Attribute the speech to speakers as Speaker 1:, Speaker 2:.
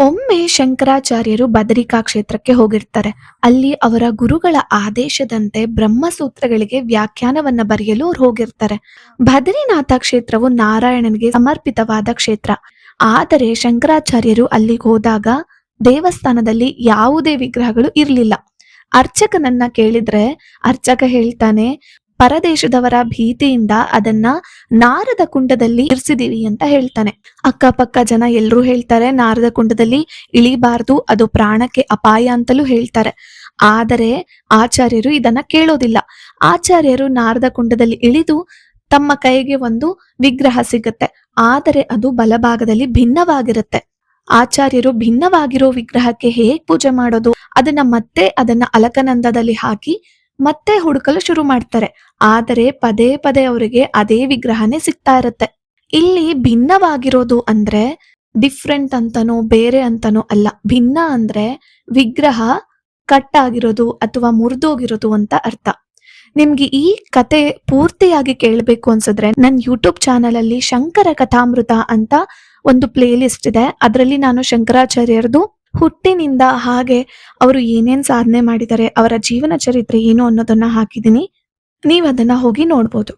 Speaker 1: ಒಮ್ಮೆ ಶಂಕರಾಚಾರ್ಯರು ಬದರಿಕಾ ಕ್ಷೇತ್ರಕ್ಕೆ ಹೋಗಿರ್ತಾರೆ. ಅಲ್ಲಿ ಅವರ ಗುರುಗಳ ಆದೇಶದಂತೆ ಬ್ರಹ್ಮಸೂತ್ರಗಳಿಗೆ ವ್ಯಾಖ್ಯಾನವನ್ನ ಬರೆಯಲು ಅವ್ರು ಹೋಗಿರ್ತಾರೆ. ಬದರಿನಾಥ ಕ್ಷೇತ್ರವು ನಾರಾಯಣನಿಗೆ ಸಮರ್ಪಿತವಾದ ಕ್ಷೇತ್ರ. ಆದರೆ ಶಂಕರಾಚಾರ್ಯರು ಅಲ್ಲಿಗೆ ಹೋದಾಗ ದೇವಸ್ಥಾನದಲ್ಲಿ ಯಾವುದೇ ವಿಗ್ರಹಗಳು ಇರ್ಲಿಲ್ಲ. ಅರ್ಚಕನನ್ನ ಕೇಳಿದ್ರೆ ಅರ್ಚಕ ಹೇಳ್ತಾನೆ, ಪರದೇಶದವರ ಭೀತಿಯಿಂದ ಅದನ್ನ ನಾರದ ಕುಂಡದಲ್ಲಿ ಇರಿಸಿದೀವಿ ಅಂತ ಹೇಳ್ತಾನೆ. ಅಕ್ಕಪಕ್ಕ ಜನ ಎಲ್ರೂ ಹೇಳ್ತಾರೆ ನಾರದ ಕುಂಡದಲ್ಲಿ ಇಳಿಬಾರ್ದು, ಅದು ಪ್ರಾಣಕ್ಕೆ ಅಪಾಯ ಅಂತಲೂ ಹೇಳ್ತಾರೆ. ಆದರೆ ಆಚಾರ್ಯರು ಇದನ್ನ ಕೇಳೋದಿಲ್ಲ. ಆಚಾರ್ಯರು ನಾರದ ಕುಂಡದಲ್ಲಿ ಇಳಿದು ತಮ್ಮ ಕೈಗೆ ಒಂದು ವಿಗ್ರಹ ಸಿಗುತ್ತೆ. ಆದರೆ ಅದು ಬಲಭಾಗದಲ್ಲಿ ಭಿನ್ನವಾಗಿರುತ್ತೆ. ಆಚಾರ್ಯರು ಭಿನ್ನವಾಗಿರೋ ವಿಗ್ರಹಕ್ಕೆ ಹೇಗ್ ಪೂಜೆ ಮಾಡೋದು, ಅದನ್ನ ಅಲಕನಂದದಲ್ಲಿ ಹಾಕಿ ಮತ್ತೆ ಹುಡುಕಲು ಶುರು ಮಾಡ್ತಾರೆ. ಆದರೆ ಪದೇ ಪದೇ ಅವರಿಗೆ ಅದೇ ವಿಗ್ರಹನೇ ಸಿಗ್ತಾ ಇರುತ್ತೆ. ಇಲ್ಲಿ ಭಿನ್ನವಾಗಿರೋದು ಅಂದ್ರೆ ಡಿಫ್ರೆಂಟ್ ಅಂತನೋ ಬೇರೆ ಅಂತನೋ ಅಲ್ಲ. ಭಿನ್ನ ಅಂದ್ರೆ ವಿಗ್ರಹ ಕಟ್ ಆಗಿರೋದು ಅಥವಾ ಮುರಿದೋಗಿರೋದು ಅಂತ ಅರ್ಥ. ನಿಮ್ಗೆ ಈ ಕತೆ ಪೂರ್ತಿಯಾಗಿ ಕೇಳಬೇಕು ಅನ್ಸಿದ್ರೆ ನನ್ನ ಯೂಟ್ಯೂಬ್ ಚಾನಲ್ ಅಲ್ಲಿ ಶಂಕರ ಕಥಾಮೃತ ಅಂತ ಒಂದು ಪ್ಲೇ ಲಿಸ್ಟ್ ಇದೆ. ಅದರಲ್ಲಿ ನಾನು ಶಂಕರಾಚಾರ್ಯರದು ಹುಟ್ಟಿನಿಂದ ಹಾಗೆ ಅವರು ಏನೇನ್ ಸಾಧನೆ ಮಾಡಿದ್ದಾರೆ, ಅವರ ಜೀವನ ಚರಿತ್ರೆ ಏನು ಅನ್ನೋದನ್ನ ಹಾಕಿದ್ದೀನಿ. ನೀವ್ ಅದನ್ನ ಹೋಗಿ ನೋಡ್ಬೋದು.